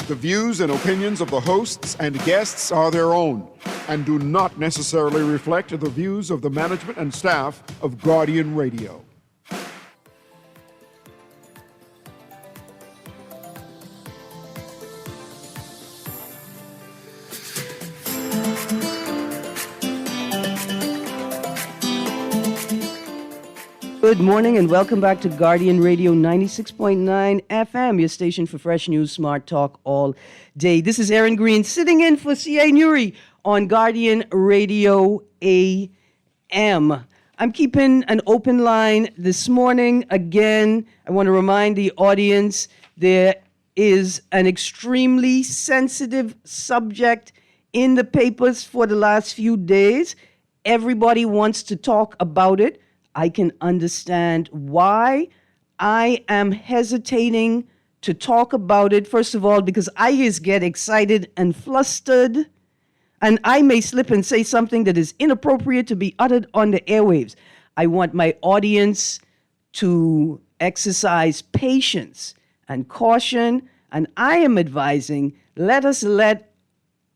The views and opinions of the hosts and guests are their own and do not necessarily reflect the views of the management and staff of Guardian Radio. Good morning and welcome back to Guardian Radio 96.9 FM, your station for fresh news, smart talk all day. This is Aaron Green sitting in for CA Newry on Guardian Radio A.M. I'm keeping an open line this morning. Again, I want to remind the audience there is an extremely sensitive subject in the papers for the last few days. Everybody wants to talk about it. I can understand why. I am hesitating to talk about it, first of all, because I just get excited and flustered, and I may slip and say something that is inappropriate to be uttered on the airwaves. I want my audience to exercise patience and caution, and I am advising, let us let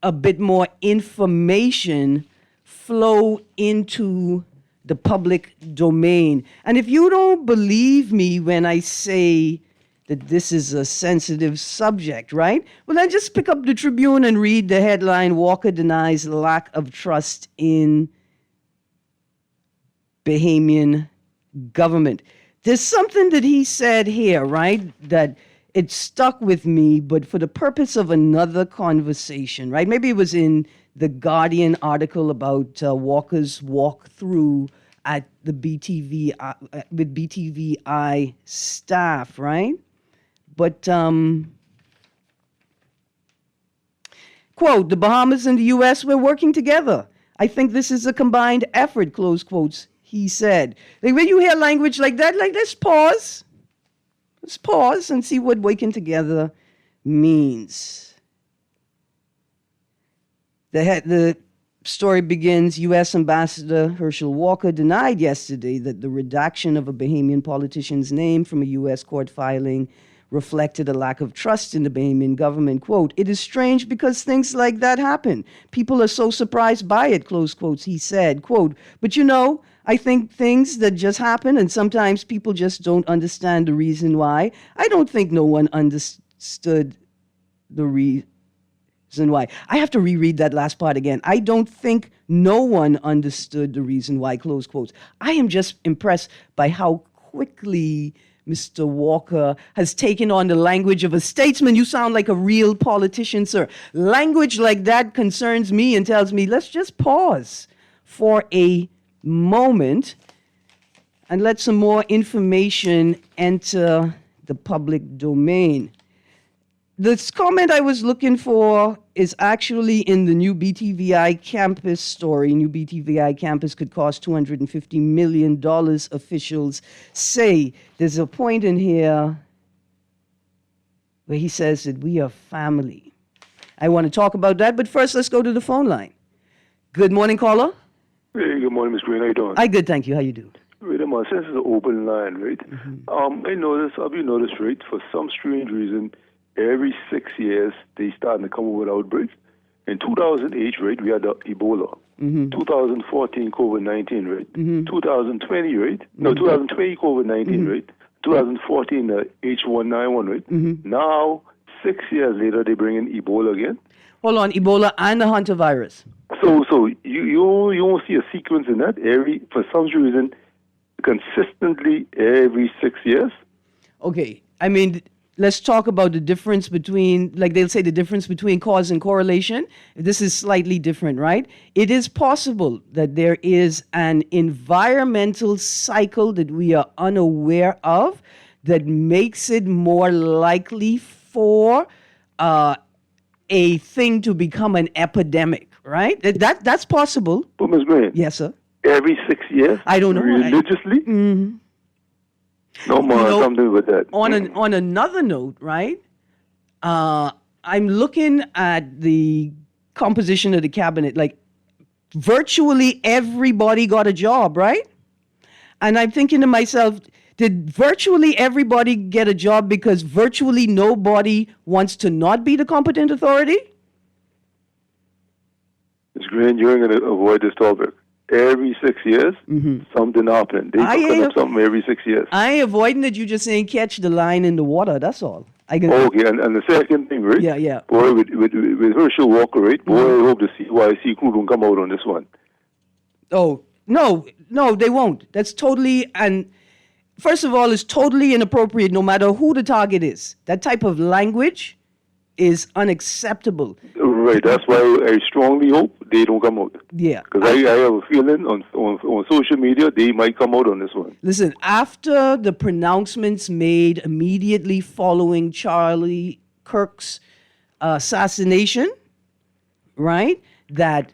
a bit more information flow into the public domain. And if you don't believe me when I say that this is a sensitive subject, right? Well, then just pick up the Tribune and read the headline, Walker denies lack of trust in Bahamian government. There's something that he said here, right, that it stuck with me, but for the purpose of another conversation, right? Maybe it was in the Guardian article about Walker's walkthrough at the with BTVI staff, right? But, quote, the Bahamas and the U.S. were working together. I think this is a combined effort, close quotes, he said. Like, when you hear language like that, like, let's pause. Let's pause and see what working together means. The story begins, U.S. Ambassador Herschel Walker denied yesterday that the redaction of a Bahamian politician's name from a U.S. court filing reflected a lack of trust in the Bahamian government. Quote, it is strange because things like that happen. People are so surprised by it, close quotes, he said. Quote, but you know, I think things that just happen and sometimes people just don't understand the reason why. I don't think no one understood the reason why. I have to reread that last part again. I don't think no one understood the reason why, close quotes. I am just impressed by how quickly Mr. Walker has taken on the language of a statesman. You sound like a real politician, sir. Language like that concerns me and tells me, let's just pause for a moment and let some more information enter the public domain. This comment I was looking for is actually in the new BTVI campus story. New BTVI campus could cost $250 million, officials say. There's a point in here where he says that we are family. I want to talk about that, but first let's go to the phone line. Good morning, caller. Hey, good morning, Ms. Green. How you doing? Hi, good, thank you. How you do? Wait a minute, since it's an open line, right? Mm-hmm. Have you noticed, right, for some strange reason, every 6 years, they starting to come up with outbreaks. In 2008, right, we had the Ebola. Mm-hmm. 2014, COVID-19, right? Mm-hmm. 2020, right? Mm-hmm. No, 2020, COVID-19, mm-hmm. right? 2014, the H1N1, right? Mm-hmm. Now, 6 years later, they bring in Ebola again. Hold on, Ebola and the hantavirus. So you won't see a sequence in that for some reason, consistently every 6 years. Okay, I mean, let's talk about the difference between, like they'll say, the difference between cause and correlation. This is slightly different, right? It is possible that there is an environmental cycle that we are unaware of that makes it more likely for a thing to become an epidemic, right? That's possible. But Ms. Green. Yes, sir. Every 6 years? I don't know. Religiously? Mm-hmm. No more something with that. On another note, right? I'm looking at the composition of the cabinet. Like, virtually everybody got a job, right? And I'm thinking to myself, Did virtually everybody get a job because virtually nobody wants to not be the competent authority? Ms. Green, you're going to avoid this topic. Every 6 years, something happens. They cooking up something every 6 years. I ain't avoiding it. You just ain't catch the line in the water. That's all. Okay, and the second thing, right? Yeah. Boy, with Herschel Walker, right? Boy, I hope the CYC crew don't come out on this one. Oh, no, they won't. That's totally, and first of all, it's totally inappropriate no matter who the target is. That type of language is unacceptable. Right, that's why I strongly hope they don't come out. Yeah. Because I have a feeling on social media they might come out on this one. Listen, after the pronouncements made immediately following Charlie Kirk's assassination, right, that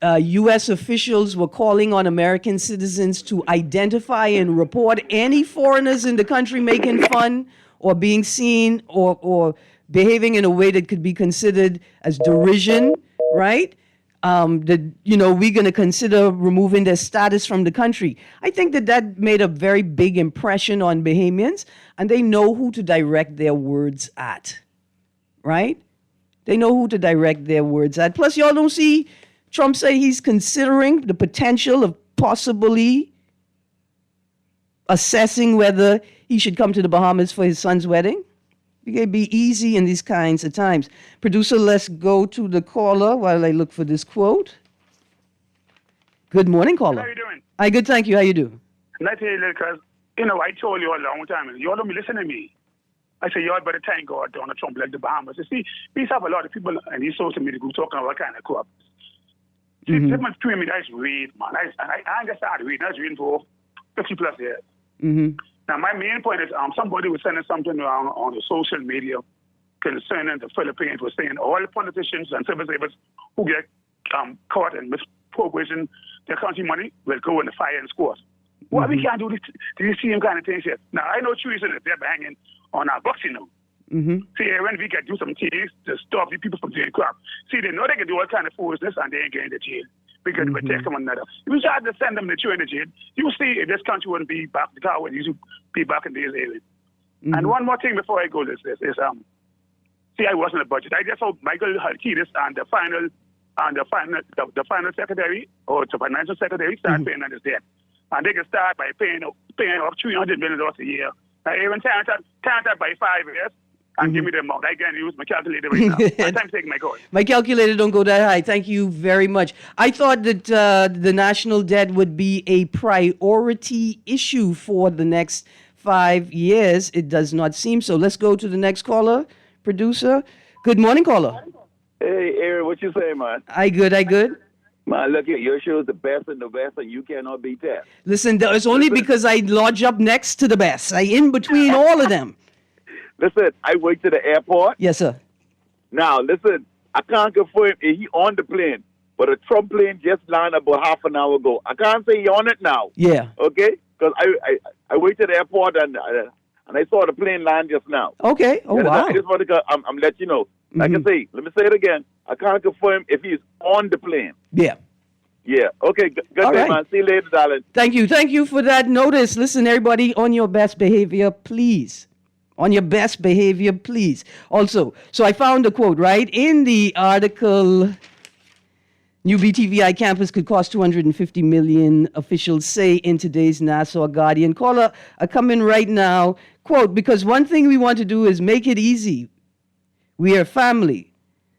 U.S. officials were calling on American citizens to identify and report any foreigners in the country making fun or being seen or behaving in a way that could be considered as derision, right? We're going to consider removing their status from the country. I think that made a very big impression on Bahamians, and they know who to direct their words at, right? They know who to direct their words at. Plus, y'all don't see Trump say he's considering the potential of possibly assessing whether he should come to the Bahamas for his son's wedding. It can be easy in these kinds of times. Producer, let's go to the caller while I look for this quote. Good morning, caller. How you doing? Hi, good, thank you. How you do? Nice to hear you, because, I told you a long time, you all don't be listening to me. I say, you all better thank God Donald Trump like the Bahamas. You see, we have a lot of people in these social media groups talking about what kind of crap. See, difference between me, that's read, man. I understand reading. That's reading for 50 plus years. Now, my main point is somebody was sending something around on the social media concerning the Philippines, was saying all the politicians and civil servants who get caught in misappropriation their country money will go in the fire and squash. Well, we can't do these same kind of things here. Now, I know treason is there banging on our books, See, when we can do some things to stop the people from doing crap. See, they know they can do all kind of foolishness and they ain't getting to jail. Because we protect one another. If we tried to send them to jail, you see if this country wouldn't be back the car would used to be back in these areas. And one more thing before I go is see, I wasn't a budget. I just hope Michael Halkitis and the final secretary or the financial secretary start paying on this debt. And they can start by paying off $300 million a year. Now, even time that by 5 years. And give me the amount. I can use my calculator right now. I'm taking my call. My calculator don't go that high. Thank you very much. I thought that the national debt would be a priority issue for the next 5 years. It does not seem so. Let's go to the next caller, producer. Good morning, caller. Hey, Aaron, what you say, man? I good. Man, look here, your show is the best, and you cannot beat that. Listen, it's only because I lodge up next to the best. I in between all of them. Listen, I went to the airport. Yes, sir. Now, listen, I can't confirm if he on the plane, but a Trump plane just landed about half an hour ago. I can't say he on it now. Yeah. Okay? Because I went to the airport and I saw the plane land just now. Okay. Oh, wow. I just want to I'm let you know. Like I say, let me say it again. I can't confirm if he's on the plane. Yeah. Yeah. Okay. Good day, right, man. See you later, darling. Thank you for that notice. Listen, everybody, on your best behavior, please. On your best behavior, please. Also, so I found a quote, right? In the article, new BTVI campus could cost $250 million, officials say in today's Nassau Guardian. Caller, I come in right now. Quote, because one thing we want to do is make it easy. We are family.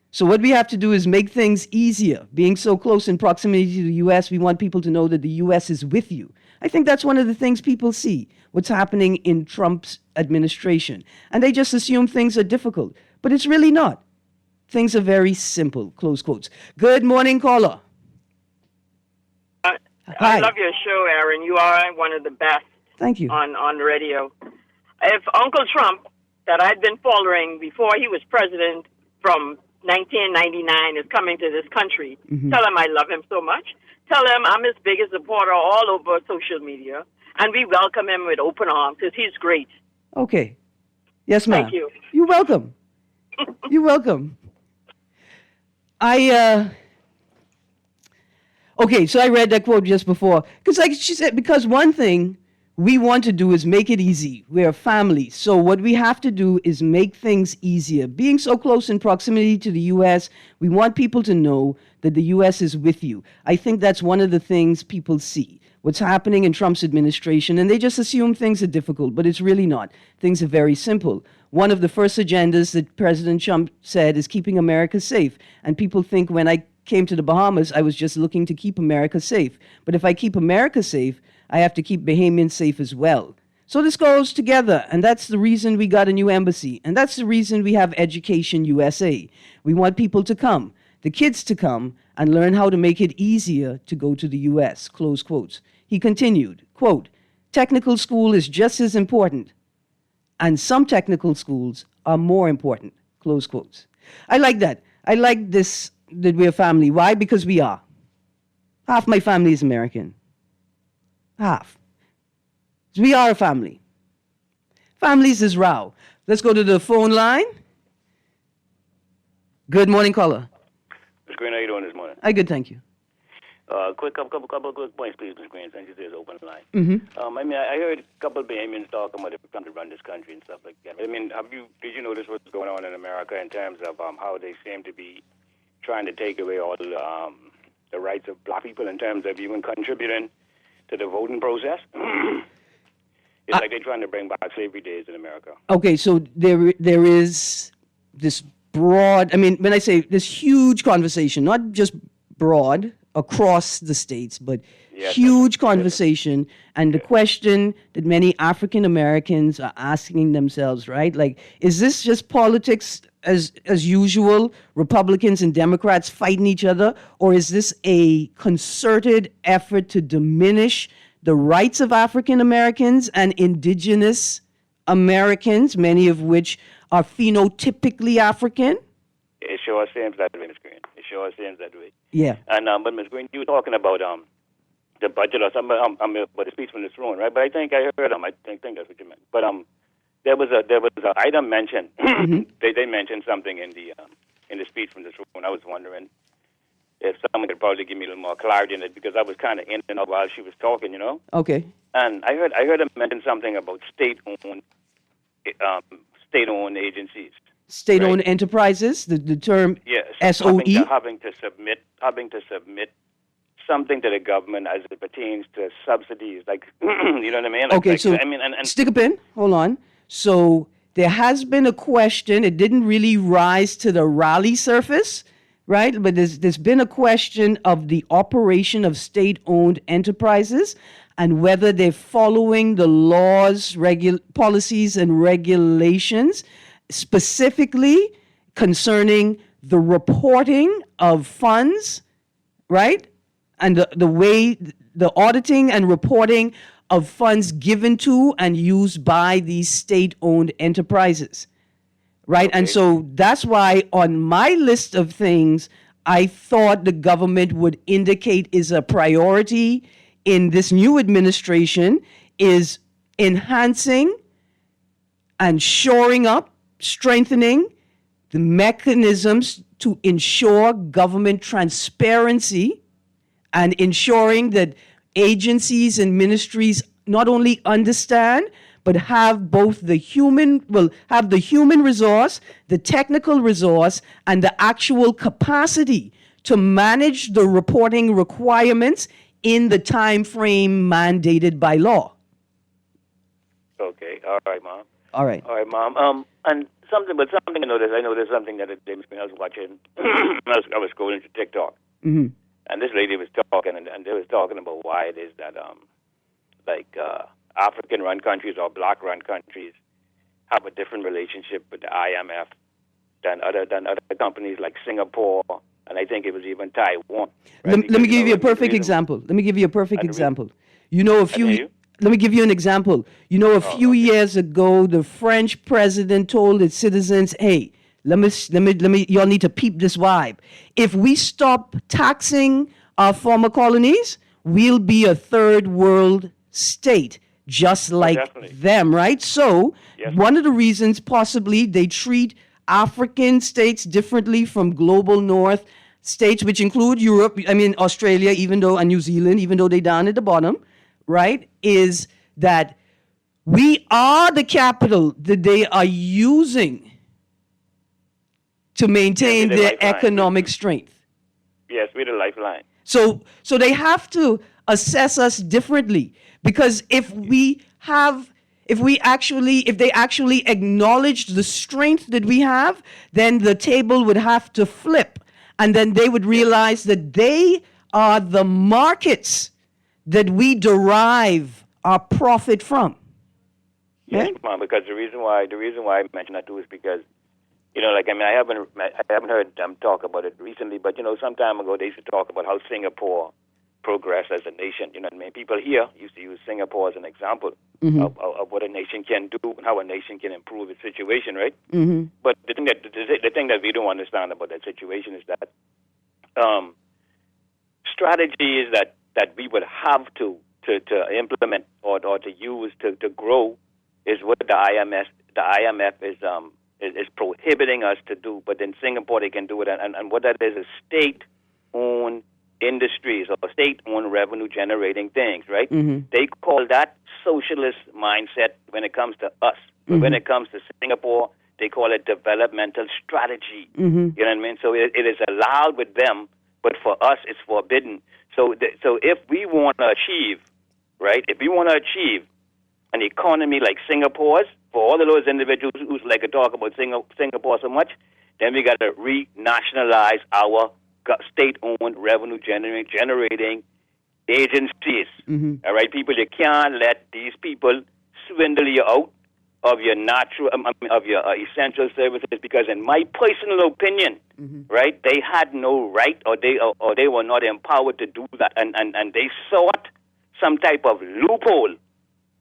So what we have to do is make things easier. Being so close in proximity to the U.S., we want people to know that the U.S. is with you. I think that's one of the things people see, what's happening in Trump's administration. And they just assume things are difficult. But it's really not. Things are very simple, close quotes. Good morning, caller. Hi. I love your show, Aaron. You are one of the best. Thank you. On the radio. If Uncle Trump, that I'd been following before he was president from 1999, is coming to this country, tell him I love him so much. Tell him I'm his biggest supporter all over social media, and we welcome him with open arms because he's great. Okay. Yes, ma'am. Thank you. You're welcome. You're welcome. Okay, so I read that quote just before. Because like she said, because one thing we want to do is make it easy. We're a family. So what we have to do is make things easier. Being so close in proximity to the U.S., we want people to know that the U.S. is with you. I think that's one of the things people see, what's happening in Trump's administration, and they just assume things are difficult, but it's really not. Things are very simple. One of the first agendas that President Trump said is keeping America safe. And people think when I came to the Bahamas, I was just looking to keep America safe. But if I keep America safe, I have to keep Bahamians safe as well. So this goes together, and that's the reason we got a new embassy, and that's the reason we have Education USA. We want people to come, the kids to come, and learn how to make it easier to go to the U.S., close quotes. He continued, quote, technical school is just as important, and some technical schools are more important, close quotes. I like that. I like this, that we're a family. Why? Because we are. Half my family is American. Half. We are a family. Families is row. Let's go to the phone line. Good morning, caller. Ms. Green, how you doing this morning? Hi, good, thank you. Couple of quick points, please, Ms. Green, since you say it's open line. Mm-hmm. I heard a couple of Bahamians talking about trying to run this country and stuff like that. Did you notice what's going on in America in terms of how they seem to be trying to take away all the rights of black people in terms of even contributing to the voting process? It's like they're trying to bring back slavery days in America. Okay, so there is this broad, when I say this huge conversation, not just broad across the states, but huge conversation, and the question that many African Americans are asking themselves, right? Like, is this just politics as usual, Republicans and Democrats fighting each other, or is this a concerted effort to diminish the rights of African Americans and indigenous Americans, many of which are phenotypically African? It sure seems that way, Ms. Green. It sure seems that way. Yeah. And but Ms. Green, you were talking about the budget or something. But the speech from the throne, right? But I think I heard I think that's what you meant. But there was an item mentioned. Mm-hmm. They mentioned something in the speech from the throne. I was wondering if someone could probably give me a little more clarity in it, because I was kind of in and out while she was talking, you know. Okay. And I heard her mention something about state-owned agencies. State-owned enterprises, the term SOE? Having to submit something to the government as it pertains to subsidies, like, you know what I mean? Okay, so stick a pin, hold on. So there has been a question, it didn't really rise to the rally surface, right? But there's been a question of the operation of state-owned enterprises and whether they're following the laws, policies, and regulations, specifically concerning the reporting of funds, right? And the way, the auditing and reporting of funds given to and used by these state-owned enterprises, right? Okay. And so that's why on my list of things, I thought the government would indicate is a priority in this new administration is enhancing and shoring up, strengthening the mechanisms to ensure government transparency and ensuring that agencies and ministries not only understand, but have both the human resource, the technical resource, and the actual capacity to manage the reporting requirements in the time frame mandated by law. Okay, all right, Mom. All right, Mom. And something I noticed something that I was watching. I was scrolling through TikTok, mm-hmm. and this lady was talking, and they was talking about why it is that African-run countries or black-run countries have a different relationship with the IMF than other companies like Singapore, and I think it was even Taiwan. Right? Let me give you a perfect example. Let me give you a perfect example. Let me give you an example. A few years ago, the French president told its citizens, "Hey, let me. Y'all need to peep this vibe. If we stop taxing our former colonies, we'll be a third world state, just like them, right?" So, one of the reasons possibly they treat African states differently from global North states, which include Europe, Australia, and New Zealand, even though they're down at the bottom, right, is that we are the capital that they are using to maintain their economic strength. Yes, we're the lifeline. So they have to assess us differently, because if they actually acknowledged the strength that we have, then the table would have to flip, and then they would realize that they are the markets that we derive our profit from. Yes, Mom, because the reason why I mentioned that too is because, I haven't heard them talk about it recently, but some time ago they used to talk about how Singapore progressed as a nation. You know what I mean? People here used to use Singapore as an example of what a nation can do and how a nation can improve its situation, right? Mm-hmm. But the thing that we don't understand about that situation is that strategy is that we would have to implement or to use to grow is what the IMF is prohibiting us to do. But in Singapore they can do it, and what that is state-owned industries or state-owned revenue-generating things, right? Mm-hmm. They call that socialist mindset when it comes to us. But when it comes to Singapore, they call it developmental strategy. Mm-hmm. You know what I mean? So it is allowed with them, but for us it's forbidden. So if we want to achieve, right, an economy like Singapore's, for all of those individuals who like to talk about Singapore so much, then we got to renationalize our state-owned revenue-generating agencies. Mm-hmm. All right, people, you can't let these people swindle you out of your essential services, because in my personal opinion, right, they had no right or they were not empowered to do that, and they sought some type of loophole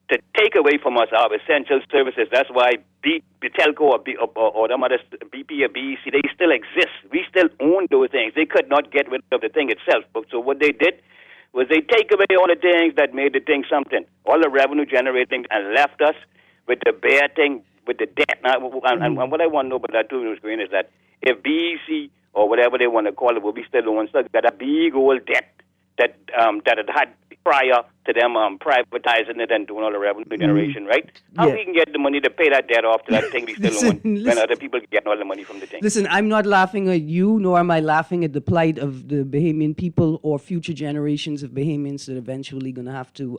to take away from us our essential services. That's why Telco or them other BP or BEC, they still exist. We still own those things. They could not get rid of the thing itself. So what they did was they take away all the things that made the thing something, all the revenue generating, and left us with the bare thing, with the debt. And what I want to know about that too, Mr. Green, is that if BEC or whatever they want to call it will be still owned, so that a big old debt that it had prior to them privatizing it and doing all the revenue generation, right? How we can get the money to pay that debt off to that thing we still own when other people get all the money from the thing? Listen, I'm not laughing at you, nor am I laughing at the plight of the Bahamian people or future generations of Bahamians that eventually going to have to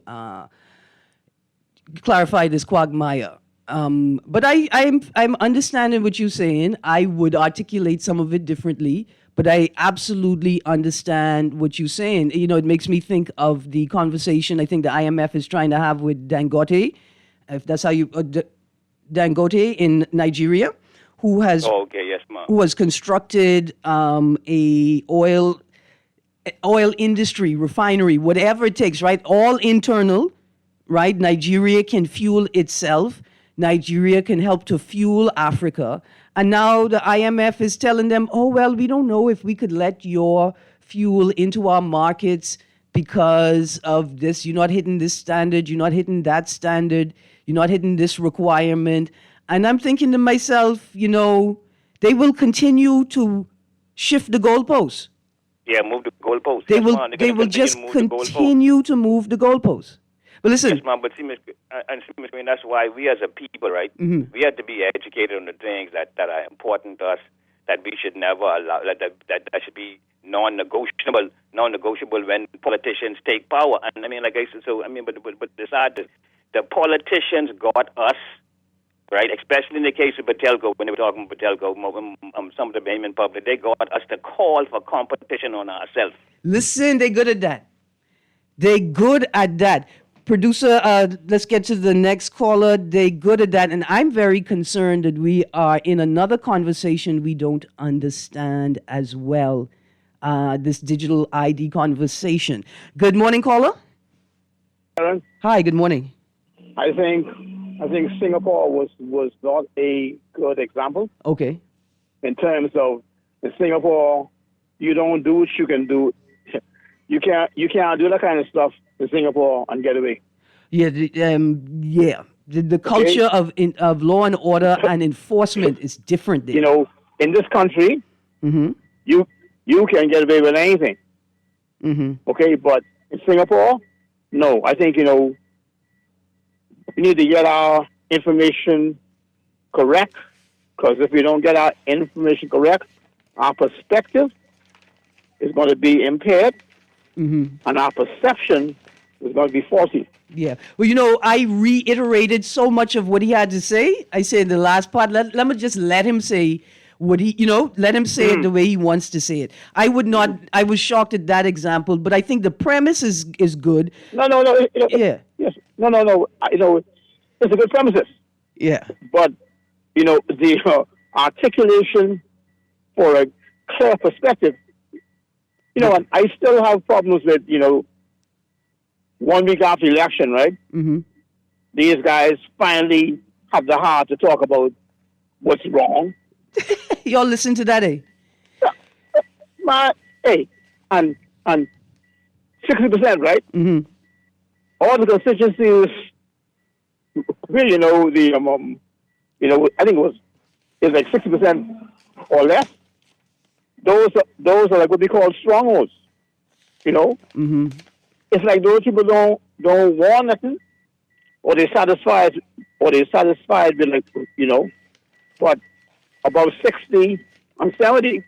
clarify this quagmire. But I'm understanding what you're saying. I would articulate some of it differently, but I absolutely understand what you're saying. It makes me think of the conversation I think the IMF is trying to have with Dangote, if that's how you Dangote in Nigeria, who has constructed a oil industry, refinery, whatever it takes, right? All internal, right? Nigeria can fuel itself. Nigeria can help to fuel Africa. And now the IMF is telling them, oh, well, we don't know if we could let your fuel into our markets because of this. You're not hitting this standard. You're not hitting that standard. You're not hitting this requirement. And I'm thinking to myself, they will continue to shift the goalposts. Yeah, move the goalposts. They will just continue to move the goalposts. But listen. Yes, ma'am, but see, Ms. Green, that's why we as a people, right, we have to be educated on the things that are important to us, that we should never allow, that should be non-negotiable when politicians take power. And I mean, like I said, but the politicians got us, right, especially in the case of Telco, when they were talking about Telco, some of the Bahamian public, they got us to call for competition on ourselves. Listen, they're good at that. Producer, let's get to the next caller. They're good at that. And I'm very concerned that we are in another conversation we don't understand as well, this digital ID conversation. Good morning, caller. Aaron? Hi, good morning. I think Singapore was not a good example. Okay. In terms of in Singapore, you don't do what you can do. You can't do that kind of stuff in Singapore and get away. Yeah, the culture of law and order and enforcement is different there. In this country, you can get away with anything. Okay, but in Singapore, no. I think We need to get our information correct, because if we don't get our information correct, our perspective is going to be impaired, and our perception is going to be faulty. Yeah. Well, I reiterated so much of what he had to say. I said the last part, let me just let him say what he, let him say it the way he wants to say it. I was shocked at that example, but I think the premise is good. No. Yeah. Yes. No. It's a good premises. Yeah. But, the articulation for a clear perspective, and I still have problems with, 1 week after the election, right? Mm-hmm. These guys finally have the heart to talk about what's wrong. Y'all listen to that, eh? And 60%, right? Mm-hmm. All the constituencies, really, I think it's like 60% or less. Those are like what we call strongholds. Mm-hmm. It's like those people don't want nothing, or they're satisfied with, like, but about 60 and 70,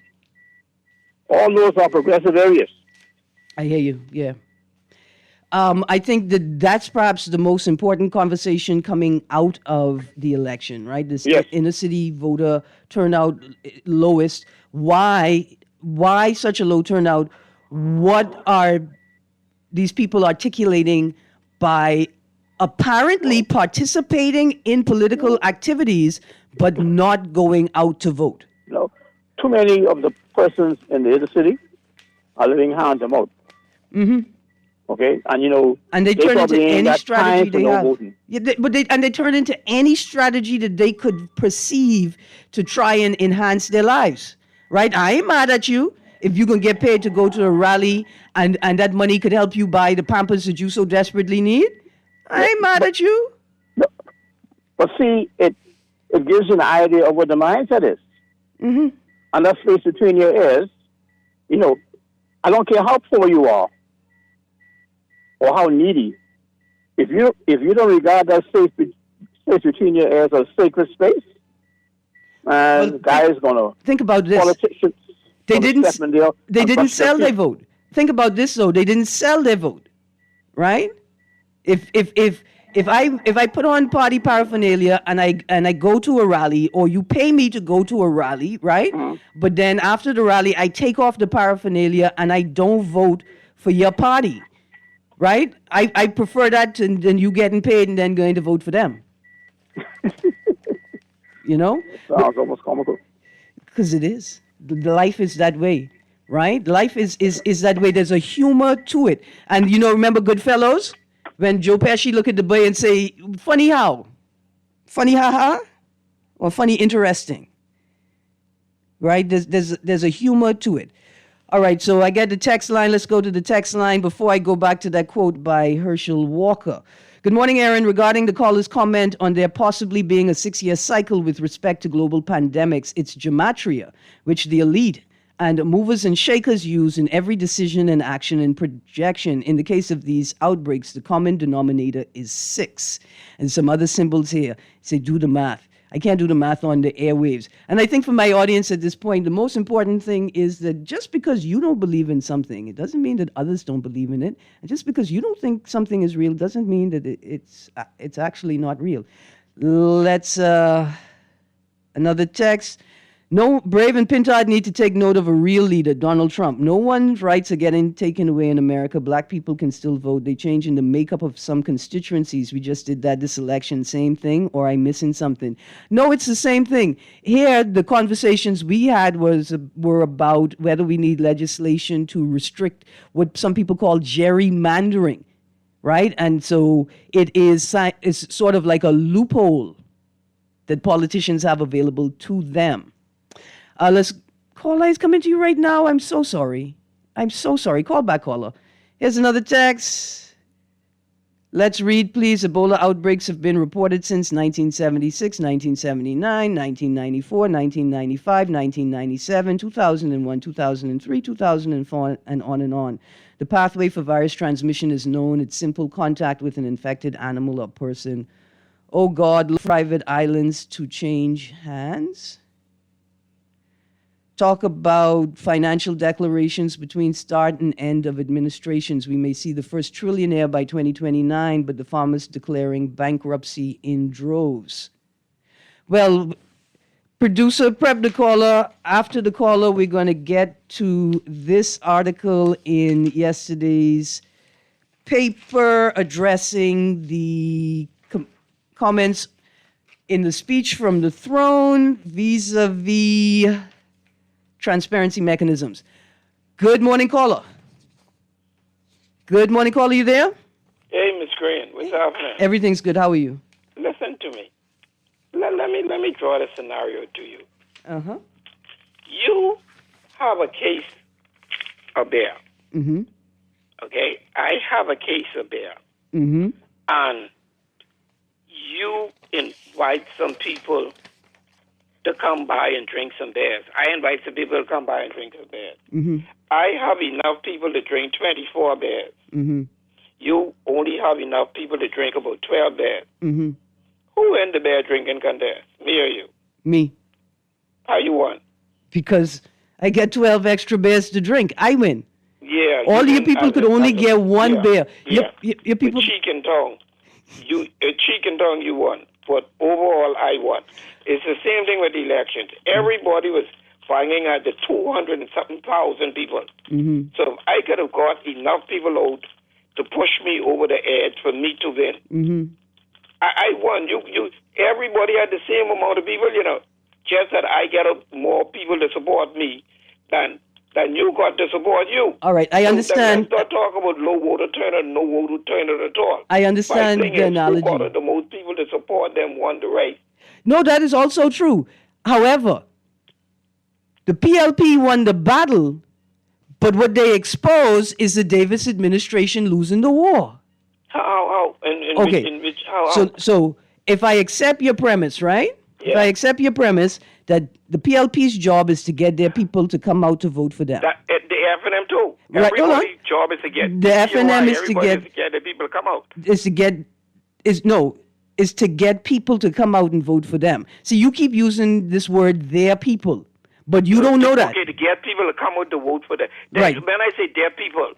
all those are progressive areas. I hear you. Yeah. I think that's perhaps the most important conversation coming out of the election, right? This inner city voter turnout lowest. Why such a low turnout? What are these people articulating by apparently participating in political activities but not going out to vote? Too many of the persons in the inner city are living hand to mouth. Mm-hmm. Okay, and and they turn into any strategy they have. Yeah, they turn into any strategy that they could perceive to try and enhance their lives. Right? I ain't mad at you if you can get paid to go to a rally and that money could help you buy the Pampers that you so desperately need. I ain't mad at you. No. But see, it gives you an idea of what the mindset is. Mm-hmm. And that space between your ears, I don't care how poor you are or how needy. If you don't regard that space between your ears as sacred space, and guys gonna think about this. Politicians, they didn't sell their vote. Think about this though. They didn't sell their vote, right? If I put on party paraphernalia and I go to a rally, or you pay me to go to a rally, right? Mm-hmm. But then after the rally, I take off the paraphernalia and I don't vote for your party, right? I prefer that than you getting paid and then going to vote for them. Sounds almost comical. Because it is. The life is that way, right? Life is that way. There's a humor to it. And remember Goodfellas? When Joe Pesci look at the boy and say, funny how? Funny ha-ha? Or funny interesting? Right? There's a humor to it. All right, so I get the text line. Let's go to the text line before I go back to that quote by Herschel Walker. Good morning, Aaron. Regarding the caller's comment on there possibly being a 6-year cycle with respect to global pandemics, it's gematria, which the elite and movers and shakers use in every decision and action and projection. In the case of these outbreaks, the common denominator is 6. And some other symbols here say, do the math. I can't do the math on the airwaves. And I think for my audience at this point, the most important thing is that just because you don't believe in something, it doesn't mean that others don't believe in it. And just because you don't think something is real doesn't mean that it's actually not real. Let's, another text. No, Brave and Pintard need to take note of a real leader, Donald Trump. No one's rights are getting taken away in America. Black people can still vote. They change in the makeup of some constituencies. We just did that this election. Same thing, or I'm missing something? No, it's the same thing. Here, the conversations we had were about whether we need legislation to restrict what some people call gerrymandering, right? And so it's sort of like a loophole that politicians have available to them. Call lines coming to you right now. I'm so sorry. Call back, caller. Here's another text. Let's read, please. Ebola outbreaks have been reported since 1976, 1979, 1994, 1995, 1997, 2001, 2003, 2004, and on and on. The pathway for virus transmission is known. It's simple contact with an infected animal or person Oh God, private islands to change hands. Talk about financial declarations between start and end of administrations. We may see the first trillionaire by 2029, but the farmers declaring bankruptcy in droves. Well, producer, prep the caller. After the caller, we're going to get to this article in yesterday's paper addressing the comments in the speech from the throne vis-a-vis transparency mechanisms. Good morning, caller. Good morning, caller. You there? Hey, Miss Green. What's happening? Everything's good. How are you? Listen to me. Let me draw the scenario to you. Uh-huh. You have a case of beer. Mm-hmm. Okay? I have a case of beer. Mm-hmm. And you invite some people to come by and drink some beers. I invite some people to come by and drink some beers. Mm-hmm. I have enough people to drink 24 beers. Mm-hmm. You only have enough people to drink about 12 beers. Mm-hmm. Who in the beer drinking contest? Me or you? Me. How you won? Because I get 12 extra beers to drink. I win. Yeah. All you people could only get one beer. Yeah. Your people. With cheek and tongue. Cheek and tongue you won. But overall I won. It's the same thing with the elections. Everybody was finding out the 200 and something thousand people. Mm-hmm. So if I could have got enough people out to push me over the edge for me to win, Mm-hmm. I won. Everybody had the same amount of people, just that I get more people to support me than you got to support you. All right, I understand. Let's not talk about low voter turnout, no voter turnout at all. I understand the analogy. Who got the most people to support them won the race. No, that is also true. However, the PLP won the battle, but what they expose is the Davis administration losing the war. How? Okay. How? So if I accept your premise, right? Yeah. If I accept your premise that the PLP's job is to get their people to come out to vote for them. The FNM too. Right, Everybody's job is to get the FNM is to get the people to come out. Is to get people to come out and vote for them. See, you keep using this word "their people," but you don't know that. Okay, to get people to come out to vote for them. Right. When I say their people,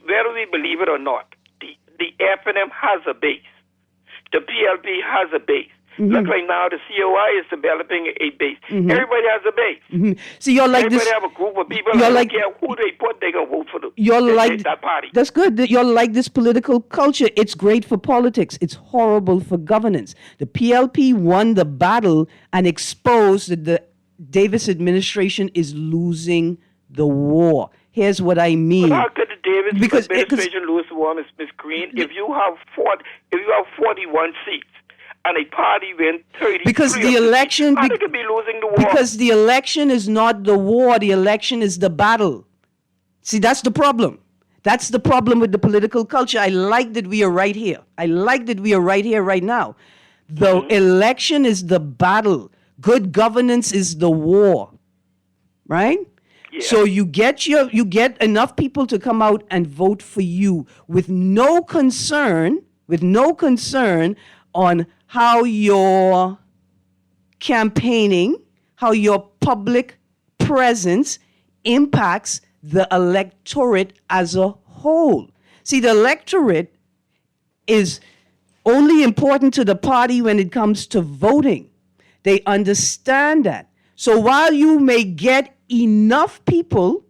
whether we believe it or not, the FNM has a base. The PLP has a base. Mm-hmm. Look like now the COI is developing a base. Mm-hmm. Everybody has a base. Mm-hmm. See, you're like Everybody this. have a group of people. You're I like, don't care who they put, they gonna vote for that party. That's good. You're like this political culture. It's great for politics. It's horrible for governance. The PLP won the battle and exposed that the Davis administration is losing the war. Here's what I mean. But how could the Davis administration lose the war, Ms. Green? If you have 41 seats. And a party win 30. Because the election, how they could be losing the war? Because the election is not the war. The election is the battle. See, that's the problem. That's the problem with the political culture. I like that we are right here. I like that we are right here, right now. The election is the battle. Good governance is the war. Right? Yeah. So you get enough people to come out and vote for you with no concern on how your campaigning, how your public presence impacts the electorate as a whole. See, the electorate is only important to the party when it comes to voting. They understand that. So while you may get enough people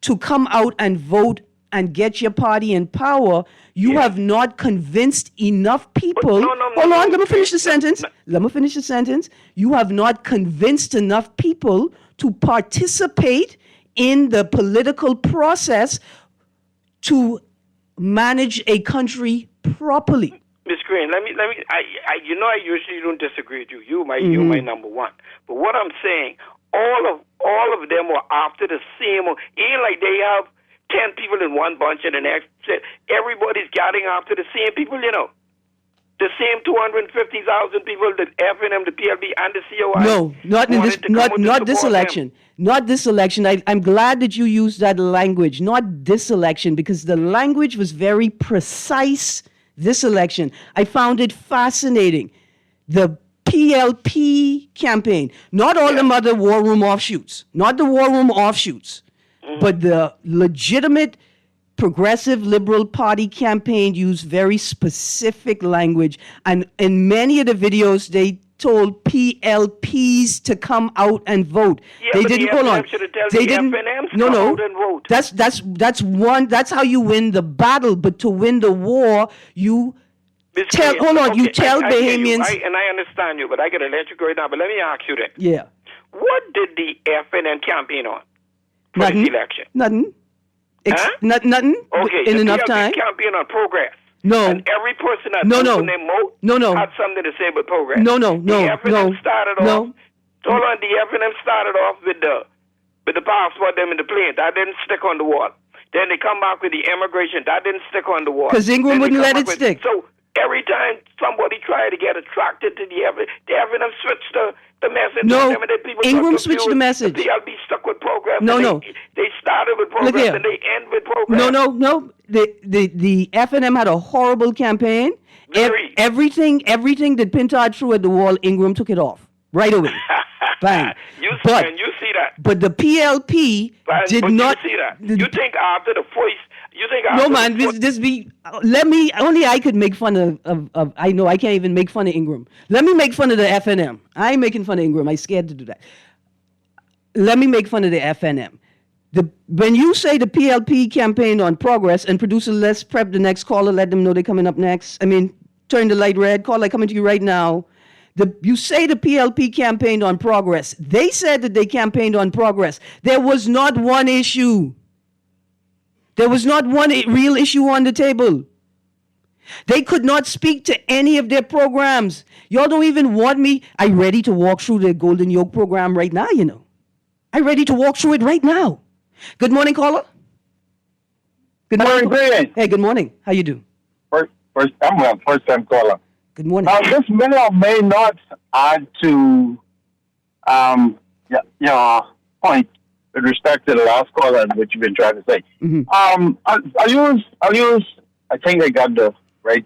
to come out and vote and get your party in power, you have not convinced enough people. Hold on, let me finish the sentence. You have not convinced enough people to participate in the political process to manage a country properly. Ms. Green, I usually don't disagree with you. You're my number one. But what I'm saying, all of them were after the same. Ain't like they have 10 people in one bunch and the next. Everybody's gathering after the same people, The same 250,000 people, the FNM, the PLB, and the COI. No, not this election. Them. Not this election. I'm glad that you used that language. Not this election, because the language was very precise this election. I found it fascinating. The PLP campaign, not all the other war room offshoots, not the war room offshoots, but the legitimate progressive liberal party campaign used very specific language. And in many of the videos, they told PLPs to come out and vote. Yeah, they but didn't. the Hold on. should have tell They the didn't. FNMs No, come no. out and vote. That's one. That's how you win the battle. But to win the war, you tell. Hold on. You tell Bahamians. And I understand you, but I got to let you go right now. But let me ask you then. Yeah. What did the FNM campaign on for Nothing. this election? Nothing. Okay. Nothing. In the enough PLP time. campaign on progress. No. And every person that No, voted no. their vote No. had something to say about progress. No. The FNM started off. No. Hold on. The FNM started off with the passport them in the plane. That didn't stick on the wall. Then they come back with the immigration. That didn't stick on the wall. Because Ingram Then they wouldn't come let back it stick. So every time somebody tried to get attracted to the FNM switched the message. No, and then people Ingram got switched the confused. message. The PLB stuck with progress. No, and no. They started with Look progress here. and they end with progress. No. The FNM had a horrible campaign. Very. Everything that Pintard threw at the wall, Ingram took it off right away. Bang. You see that. But the PLP did but not. You see that. You think after the voice. You think No, after man. the This be. Let me. Only I could make fun of. I know I can't even make fun of Ingram. Let me make fun of the FNM. I ain't making fun of Ingram. I'm scared to do that. Let me make fun of the FNM. When you say the PLP campaign on progress, and producer, let's prep the next caller, let them know they're coming up next. I mean, turn the light red. Caller, coming to you right now. You say the PLP campaigned on progress. They said that they campaigned on progress. There was not one issue. There was not one real issue on the table. They could not speak to any of their programs. Y'all don't even want me. I'm ready to walk through the Golden Yoke program right now, you know. I'm ready to walk through it right now. Good morning, caller. Good morning. Hey, good morning. How you do? First time caller. Good morning. Now, this may or may not add to your point with respect to the last caller and what you've been trying to say. Mm-hmm. I'll use. I think I got the right.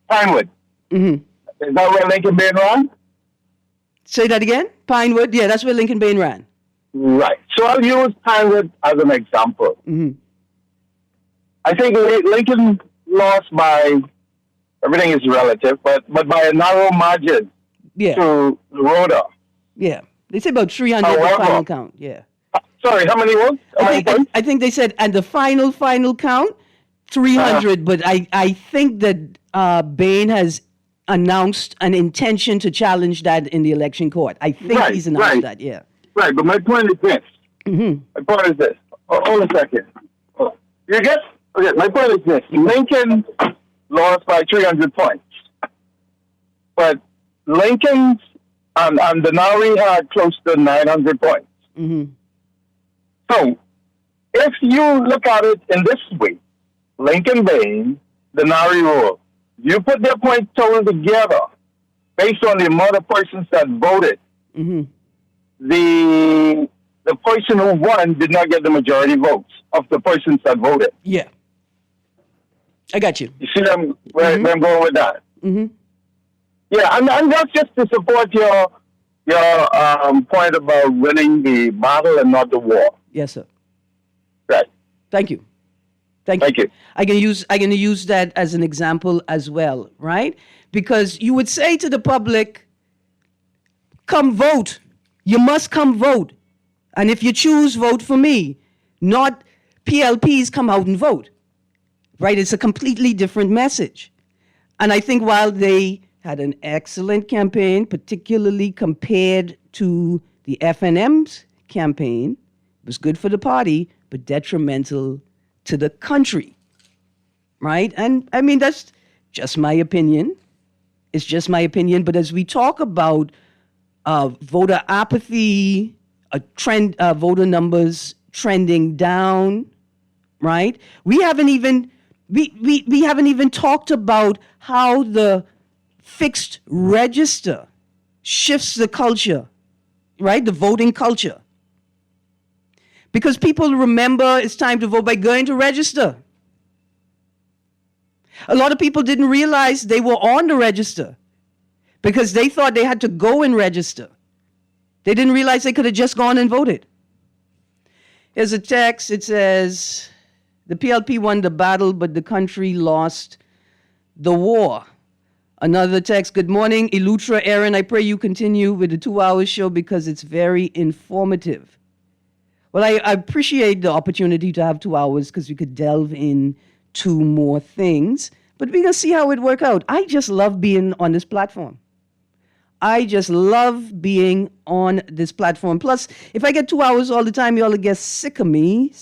Pinewood. Mm-hmm. Is that where Lincoln Bain ran? Say that again. Pinewood. Yeah, that's where Lincoln Bain ran. Right. So I'll use Pinewood as an example. Mm-hmm. I think Lincoln lost by, everything is relative, but by a narrow margin to Rhoda. Yeah. They say about 300 the final count. Yeah. Sorry, how many votes? I think they said at the final count, 300, but I think that Bain has announced an intention to challenge that in the election court. I think he's announced that, yeah. Right, but my point is this. Mm-hmm. My point is this. Hold a second. You get? Okay, my point is this. Lincoln lost by 300 points. But Lincoln's and Denari had close to 900 points. Mm-hmm. So, if you look at it in this way, Lincoln Bain, Denari rule, you put their point total together based on the amount of persons that voted. Mm-hmm. The person who won did not get the majority votes of the persons that voted. Yeah. I got you. You see where I'm going with that? Mm-hmm. Yeah, and that's just to support your point about winning the battle and not the war. Yes, sir. Right. Thank you. Thank you. I can use that as an example as well, right? Because you would say to the public, come vote. You must come vote. And if you choose, vote for me. Not PLPs come out and vote. Right? It's a completely different message. And I think while they had an excellent campaign, particularly compared to the FNM's campaign, it was good for the party, but detrimental to the country. Right? And I mean, that's just my opinion. It's just my opinion. But as we talk about voter apathy, voter numbers trending down, right? We haven't even talked about how the fixed register shifts the culture, right? The voting culture. Because people remember it's time to vote by going to register. A lot of people didn't realize they were on the register. because they thought they had to go and register. They didn't realize they could have just gone and voted. Here's a text. It says, the PLP won the battle, but the country lost the war. Another text, good morning, Elutra Aaron. I pray you continue with the 2-hour show because it's very informative. Well, I appreciate the opportunity to have 2 hours because we could delve into more things, but we're going to see how it work out. I just love being on this platform. I just love being on this platform. Plus, if I get 2 hours all the time, y'all will get sick of me.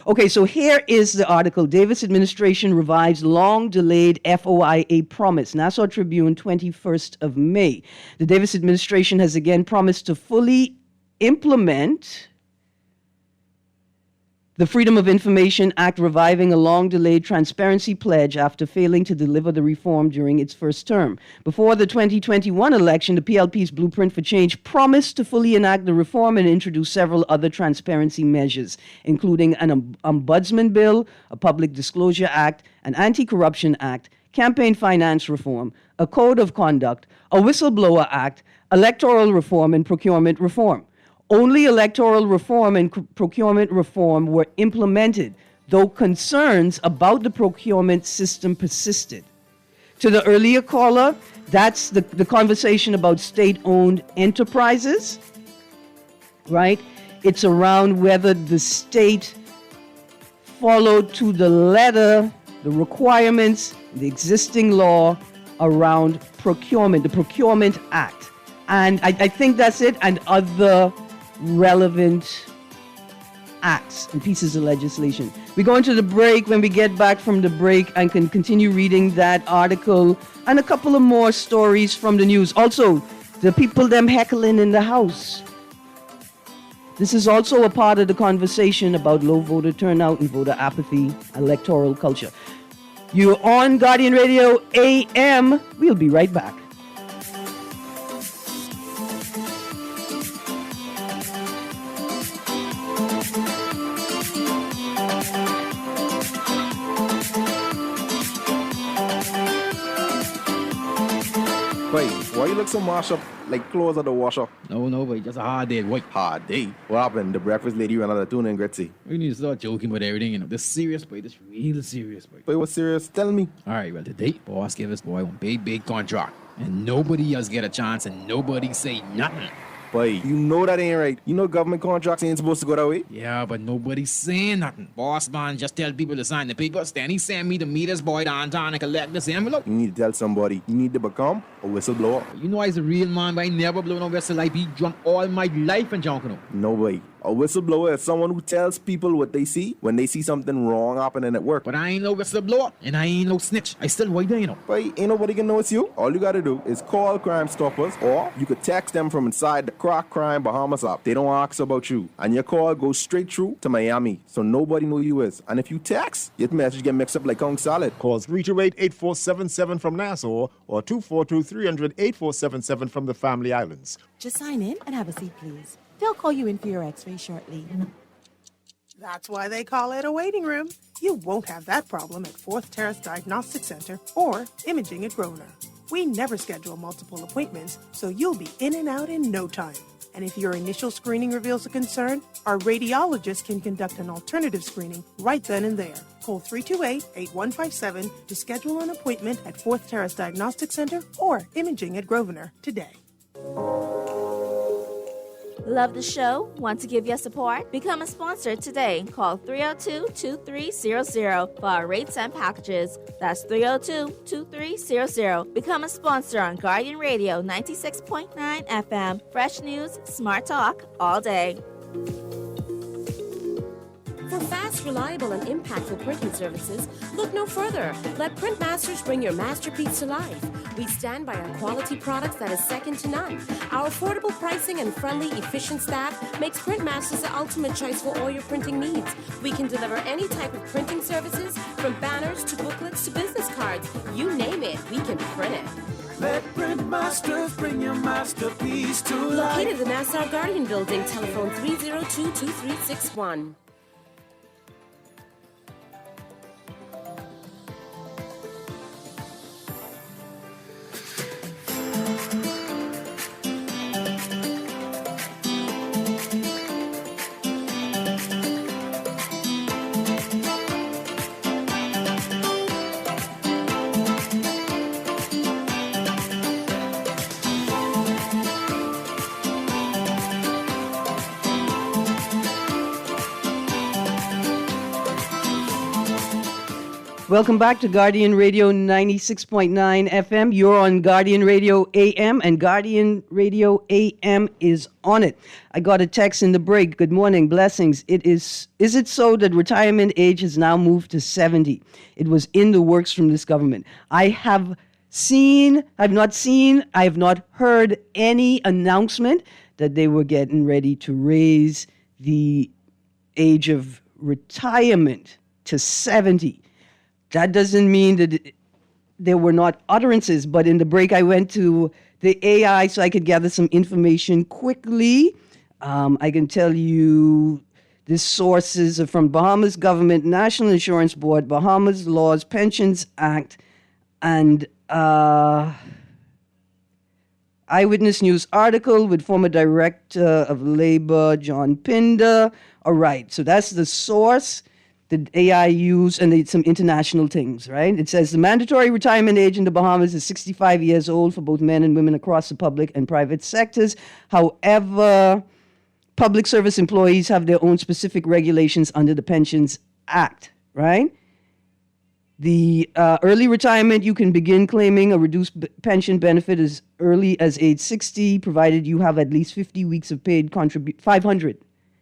Okay, so here is the article. Davis administration revives long-delayed FOIA promise. Nassau Tribune, 21st of May. The Davis administration has again promised to fully implement the Freedom of Information Act, reviving a long-delayed transparency pledge after failing to deliver the reform during its first term. Before the 2021 election, the PLP's Blueprint for Change promised to fully enact the reform and introduce several other transparency measures, including an ombudsman bill, a public disclosure act, an anti-corruption act, campaign finance reform, a code of conduct, a whistleblower act, electoral reform, and procurement reform. Only electoral reform and procurement reform were implemented, though concerns about the procurement system persisted. To the earlier caller, that's the conversation about state-owned enterprises, right? It's around whether the state followed to the letter the requirements, the existing law around procurement, the Procurement Act. And I think that's it, and other relevant acts and pieces of legislation. We go into the break. When we get back from the break, I can continue reading that article and a couple of more stories from the news. Also, the people them heckling in the House. This is also a part of the conversation about low voter turnout and voter apathy, electoral culture. You're on Guardian Radio A.M. We'll be right back. Boy, why you look so mashed up like clothes at the washer? No, boy, just a hard day, boy. Hard day? What happened? The breakfast lady ran out of tuna and Gretzy. We need to start joking about everything, you know. This serious, boy. This real serious, boy. Boy, what's serious? Tell me. All right, well, today, boss gave us, boy, one big contract. And nobody else get a chance and nobody say nothing. Boy, you know that ain't right. You know government contracts ain't supposed to go that way. Yeah, but nobody's saying nothing. Boss man just tell people to sign the papers. Then he send me to meet his boy downtown and collect this envelope. You need to tell somebody. You need to become a whistleblower. You know I's a real man, but I never blow no whistle. I be drunk all my life and junk, you know. No way. A whistleblower is someone who tells people what they see when they see something wrong happening at work. But I ain't no whistleblower, and I ain't no snitch. I still white there, you know. But ain't nobody can know it's you. All you gotta do is call Crime Stoppers, or you could text them from inside the Crack Crime Bahamas app. They don't ask about you. And your call goes straight through to Miami, so nobody know you is. And if you text, your message get mixed up like Kong Salad. Call 328-8477 from Nassau, or 242-300-8477 from the Family Islands. Just sign in and have a seat, please. They'll call you in for your x-ray shortly. That's why they call it a waiting room. You won't have that problem at Fourth Terrace Diagnostic Center or Imaging at Grosvenor. We never schedule multiple appointments, so you'll be in and out in no time. And if your initial screening reveals a concern, our radiologist can conduct an alternative screening right then and there. Call 328-8157 to schedule an appointment at Fourth Terrace Diagnostic Center or Imaging at Grosvenor today. Love the show? Want to give your support? Become a sponsor today. Call 302-2300 for our rates and packages. That's 302-2300. Become a sponsor on Guardian Radio 96.9 FM. Fresh news, smart talk, all day. For fast, reliable, and impactful printing services, look no further. Let Printmasters bring your masterpiece to life. We stand by our quality products that is second to none. Our affordable pricing and friendly, efficient staff makes Printmasters the ultimate choice for all your printing needs. We can deliver any type of printing services, from banners to booklets to business cards. You name it, we can print it. Let Printmasters bring your masterpiece to life. Located in the Nassau Guardian Building, telephone 302-2361. Welcome back to Guardian Radio 96.9 FM. You're on Guardian Radio A.M. and Guardian Radio A.M. is on it. I got a text in the break. Good morning, blessings. Is it so that retirement age has now moved to 70? It was in the works from this government. I have not heard any announcement that they were getting ready to raise the age of retirement to 70. That doesn't mean that there were not utterances, but in the break I went to the AI so I could gather some information quickly. I can tell you the sources are from Bahamas Government, National Insurance Board, Bahamas Laws, Pensions Act, and Eyewitness News article with former Director of Labor, John Pinder. All right, so that's the source. The AI use, and some international things, right? It says the mandatory retirement age in the Bahamas is 65 years old for both men and women across the public and private sectors. However, public service employees have their own specific regulations under the Pensions Act, right? The early retirement, you can begin claiming a reduced pension benefit as early as age 60, provided you have at least 50 weeks of paid 500.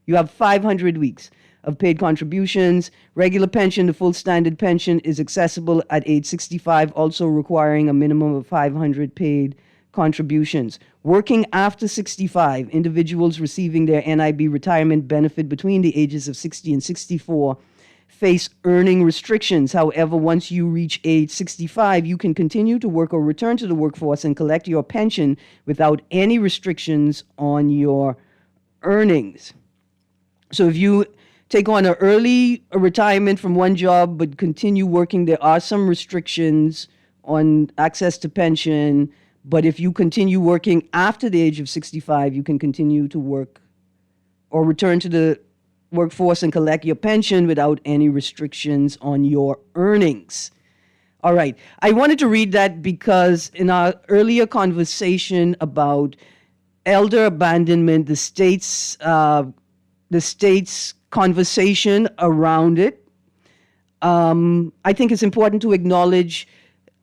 You have 500 weeks of paid contributions. Regular pension, the full standard pension, is accessible at age 65, also requiring a minimum of 500 paid contributions. Working after 65, individuals receiving their NIB retirement benefit between the ages of 60 and 64 face earning restrictions. However, once you reach age 65, you can continue to work or return to the workforce and collect your pension without any restrictions on your earnings. So if you take on an early retirement from one job but continue working, there are some restrictions on access to pension. But if you continue working after the age of 65, you can continue to work or return to the workforce and collect your pension without any restrictions on your earnings. All right. I wanted to read that because in our earlier conversation about elder abandonment, the state's conversation around it, I think it's important to acknowledge,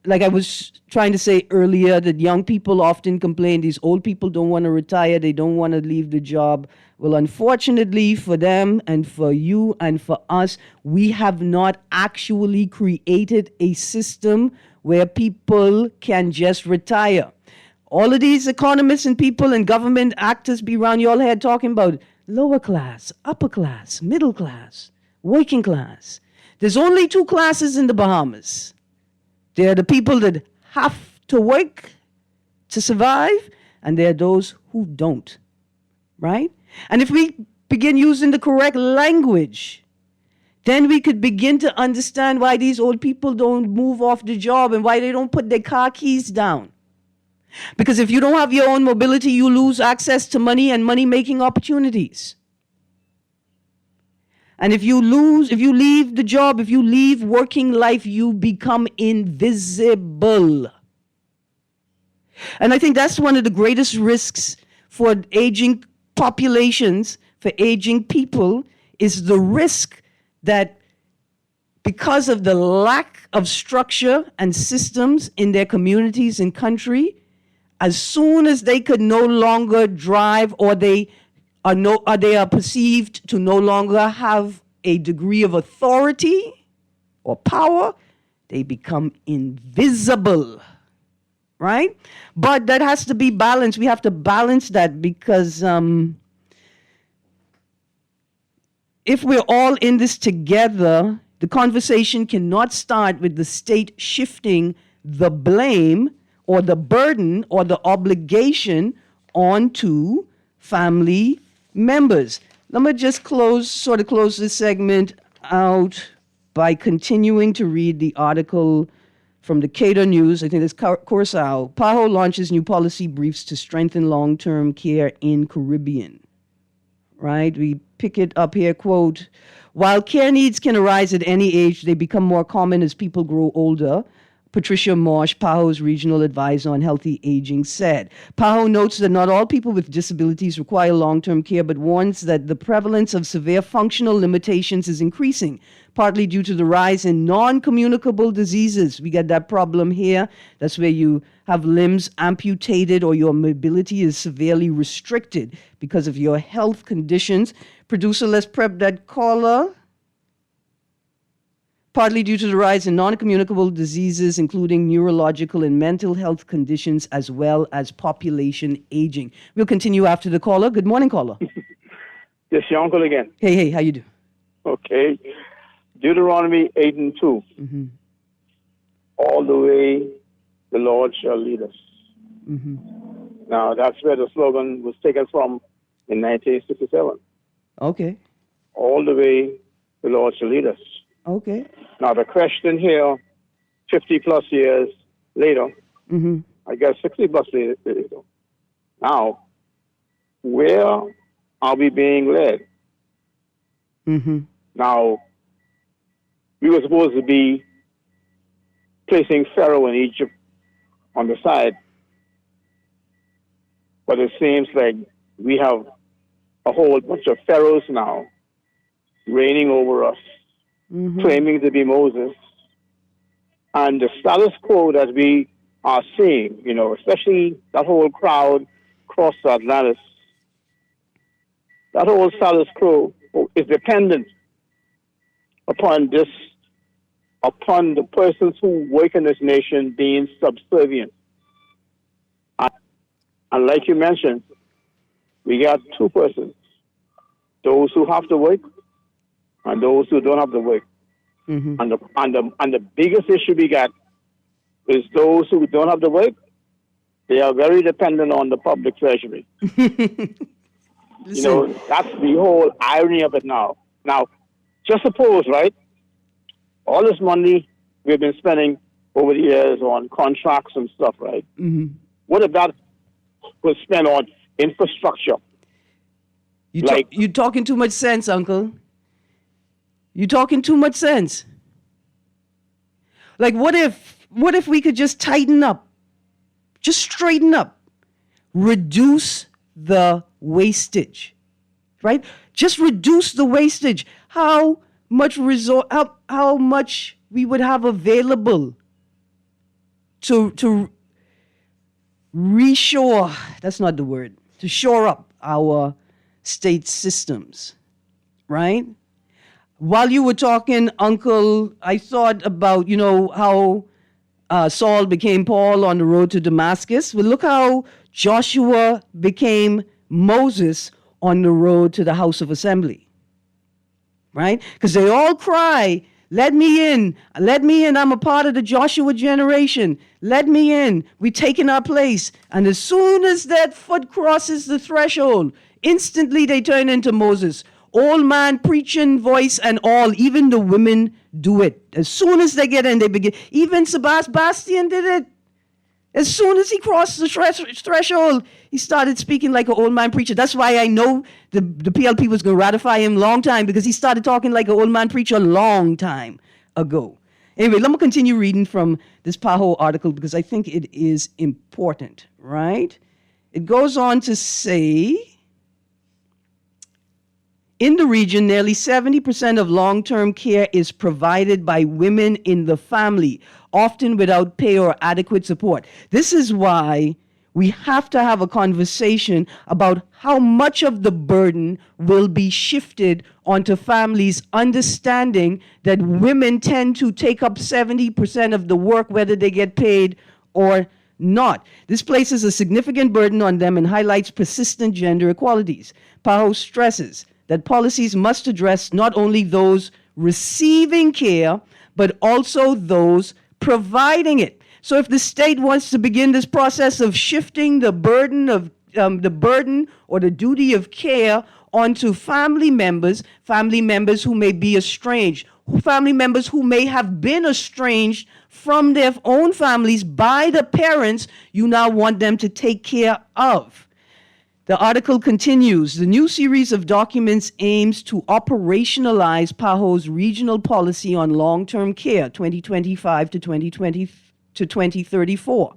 like I was trying to say earlier, that young people often complain these old people don't want to retire, they don't want to leave the job. Well, unfortunately for them and for you and for us, we have not actually created a system where people can just retire. All of these economists and people and government actors be around your head talking about lower class, upper class, middle class, working class. There's only two classes in the Bahamas. There are the people that have to work to survive, and there are those who don't, right? And if we begin using the correct language, then we could begin to understand why these old people don't move off the job and why they don't put their car keys down. Because if you don't have your own mobility, you lose access to money and money-making opportunities. And if you leave the job, if you leave working life, you become invisible. And I think that's one of the greatest risks for aging populations, for aging people, is the risk that because of the lack of structure and systems in their communities and country, as soon as they could no longer drive or they are perceived to no longer have a degree of authority or power, they become invisible, right? But that has to be balanced. We have to balance that because if we're all in this together, the conversation cannot start with the state shifting the blame or the burden or the obligation onto family members. Let me just close this segment out by continuing to read the article from the Cato News. I think it's Curacao. PAHO launches new policy briefs to strengthen long-term care in Caribbean. Right? We pick it up here, quote, while care needs can arise at any age, they become more common as people grow older. Patricia Marsh, PAHO's regional advisor on healthy aging, said. PAHO notes that not all people with disabilities require long-term care, but warns that the prevalence of severe functional limitations is increasing, partly due to the rise in non-communicable diseases. We got that problem here. That's where you have limbs amputated or your mobility is severely restricted because of your health conditions. Producer, let's prep that caller. Partly due to the rise in non-communicable diseases, including neurological and mental health conditions, as well as population aging. We'll continue after the caller. Good morning, caller. Yes, your uncle again. Hey, how you do? Okay. Deuteronomy 8:2. Mm-hmm. All the way the Lord shall lead us. Mm-hmm. Now, that's where the slogan was taken from in 1967. Okay. All the way the Lord shall lead us. Okay. Now, the question here, 50 plus years later, Mm-hmm. I guess 60 plus years later, now, where are we being led? Mm-hmm. Now, we were supposed to be placing Pharaoh in Egypt on the side, but it seems like we have a whole bunch of pharaohs now reigning over us, claiming to be Moses. And the status quo that we are seeing, you know, especially that whole crowd across the Atlantis, that whole status quo is dependent upon this, upon the persons who work in this nation being subservient. And like you mentioned, we got two persons, those who have to work and those who don't have to work. Mm-hmm. And the biggest issue we got is those who don't have to work, they are very dependent on the public treasury. You know, that's the whole irony of it now. Now, just suppose, right, all this money we've been spending over the years on contracts and stuff, right? Mm-hmm. What if that was spent on infrastructure? You're talking too much sense, Uncle. You're talking too much sense. Like, what if we could just tighten up, just straighten up, reduce the wastage, right? Just reduce the wastage. How much how much we would have available to reshore, that's not the word, to shore up our state systems, right? While you were talking, Uncle, I thought about, you know, how Saul became Paul on the road to Damascus. Well, look how Joshua became Moses on the road to the house of assembly, right? Because they all cry, let me in, I'm a part of the Joshua generation, let me in, we're taking our place. And as soon as that foot crosses the threshold, instantly they turn into Moses. Old man preaching voice and all, even the women do it. As soon as they get in, they begin. Even Sebastian did it. As soon as he crossed the threshold, he started speaking like an old man preacher. That's why I know the PLP was going to ratify him long time, because he started talking like an old man preacher a long time ago. Anyway, let me continue reading from this PAHO article because I think it is important, right? It goes on to say, in the region, nearly 70% of long-term care is provided by women in the family, often without pay or adequate support. This is why we have to have a conversation about how much of the burden will be shifted onto families, understanding that women tend to take up 70% of the work, whether they get paid or not. This places a significant burden on them and highlights persistent gender inequalities. PAHO stresses that policies must address not only those receiving care, but also those providing it. So if the state wants to begin this process of shifting the burden or the duty of care onto family members who may be estranged, family members who may have been estranged from their own families by the parents you now want them to take care of. The article continues, the new series of documents aims to operationalize PAHO's regional policy on long-term care, 2025 to 2020 to 2034.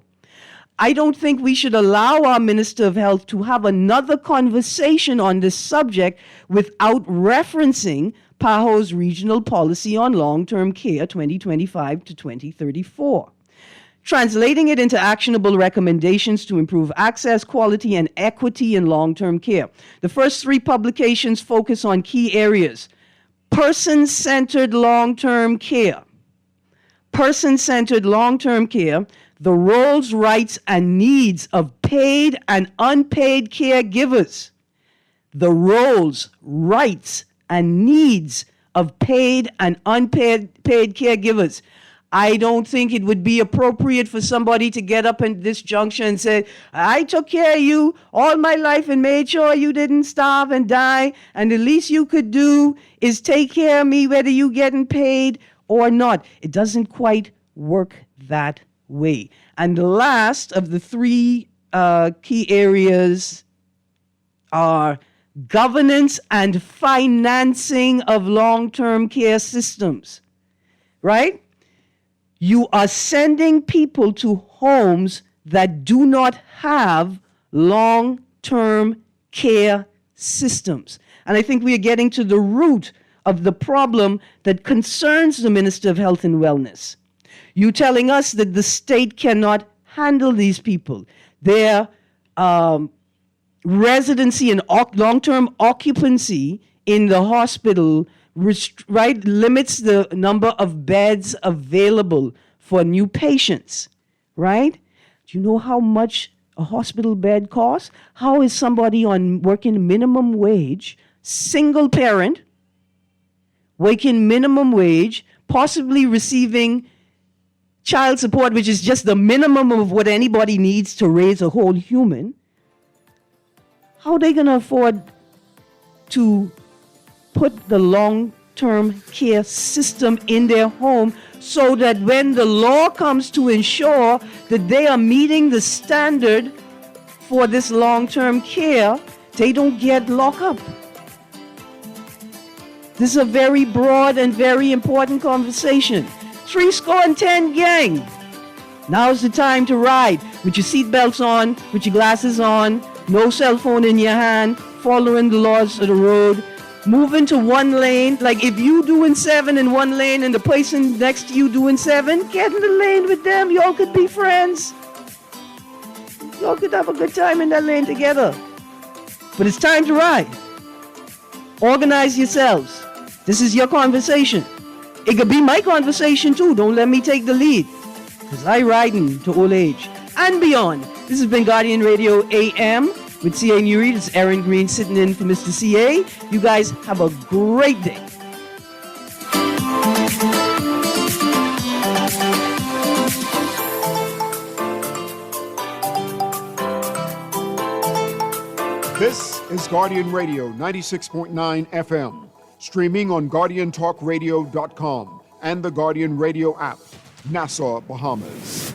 I don't think we should allow our Minister of Health to have another conversation on this subject without referencing PAHO's Regional Policy on Long-Term Care 2025 to 2034. Translating it into actionable recommendations to improve access, quality, and equity in long-term care. The first 3 publications focus on key areas. Person-centered long-term care. Person-centered long-term care, the roles, rights, and needs of paid and unpaid caregivers. The roles, rights, and needs of paid and unpaid caregivers. I don't think it would be appropriate for somebody to get up in this juncture and say, I took care of you all my life and made sure you didn't starve and die, and the least you could do is take care of me whether you getting paid or not. It doesn't quite work that way. And the last of the 3 key areas are governance and financing of long-term care systems, right? You are sending people to homes that do not have long-term care systems. And I think we are getting to the root of the problem that concerns the Minister of Health and Wellness. You telling us that the state cannot handle these people. Their residency and long-term occupancy in the hospital limits the number of beds available for new patients, right? Do you know how much a hospital bed costs? How is somebody on working minimum wage, single parent, working minimum wage, possibly receiving child support, which is just the minimum of what anybody needs to raise a whole human? How are they going to afford to put the long-term care system in their home so that when the law comes to ensure that they are meeting the standard for this long-term care, they don't get locked up? This is a very broad and very important conversation. 70 gang. Now's the time to ride with your seatbelts on, with your glasses on, no cell phone in your hand, following the laws of the road, moving to one lane. Like if you doing 7 in one lane and the person next to you doing 7, get in the lane with them. Y'all could be friends. Y'all could have a good time in that lane together. But it's time to ride. Organize yourselves. This is your conversation. It could be my conversation too. Don't let me take the lead, because I riding to old age and beyond. This has been Guardian Radio A.M. with CA Newry. This is Aaron Green sitting in for Mr. CA. You guys have a great day. This is Guardian Radio 96.9 FM, streaming on GuardianTalkRadio.com and the Guardian Radio app, Nassau, Bahamas.